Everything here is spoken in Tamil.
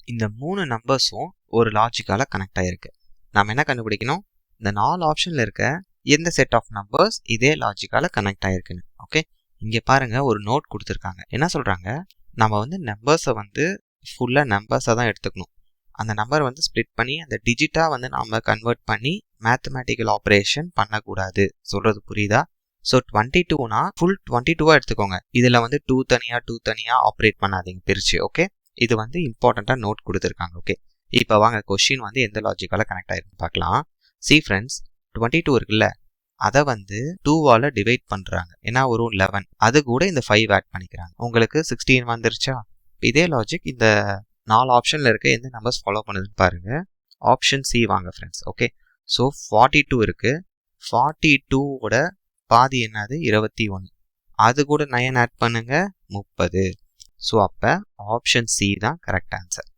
இந்த 3 நம்பர்ஸும் ஒரு லாஜிக்கால கனெக்ட் ஆயிருக்கு. நாம என்ன கண்டுபிடிக்கணும்? இந்த 4 ஆப்ஷன்ல இருக்க எந்த செட் ஆஃப் நம்பர்ஸ் இதே லாஜிக்கால கனெக்ட் ஆயிருக்குன்னு. ஓகே, இங்க பாருங்க ஒரு நோட் கொடுத்துருக்காங்க. என்ன சொல்றாங்க? நம்ம வந்து நம்பர்ஸை வந்து ஃபுல்லா நம்பர்ஸா தான் எடுத்துக்கணும். அந்த நம்பர் வந்து ஸ்ப்ளிட் பண்ணி அந்த டிஜிட்டா வந்து நாம கன்வெர்ட் பண்ணி மேத்தமேட்டிக்கல் ஆப்ரேஷன் பண்ணக்கூடாது. சொல்றது புரியுதா? ஸோ 22னா ஃபுல் 22வா எடுத்துக்கோங்க. இதுல வந்து 2 தனியா ஆப்ரேட் பண்ணாதீங்க பிரிச்சு. ஓகே, இது வந்து இம்பார்ட்டண்டா நோட் கொடுத்துருக்காங்க. ஓகே, இப்போ வாங்க கொஸ்டின் வந்து எந்த லாஜிக்கால கனெக்ட் ஆயிருக்குன்னு பார்க்கலாம். சி ஃப்ரெண்ட்ஸ், 22 இருக்குல்ல, அதை வந்து 2வால டிவைட் பண்றாங்க. ஏன்னா ஒரு 11, அது கூட இந்த 5 ஆட் பண்ணிக்கிறாங்க. உங்களுக்கு 16 வந்துருச்சா? இதே லாஜிக் இந்த 4 ஆப்ஷன்ல இருக்க எந்த நம்பர்ஸ் ஃபாலோ பண்ணுதுன்னு பாருங்க. ஆப்ஷன் சி வாங்க ஃப்ரெண்ட்ஸ். ஓகே, ஸோ 42 இருக்கு. 42ஓட பாதி என்னது? 21. அது கூட 9 ஆட் பண்ணுங்க, 30. ஸோ அப்போ ஆப்ஷன் சி தான் கரெக்ட் ஆன்சர்.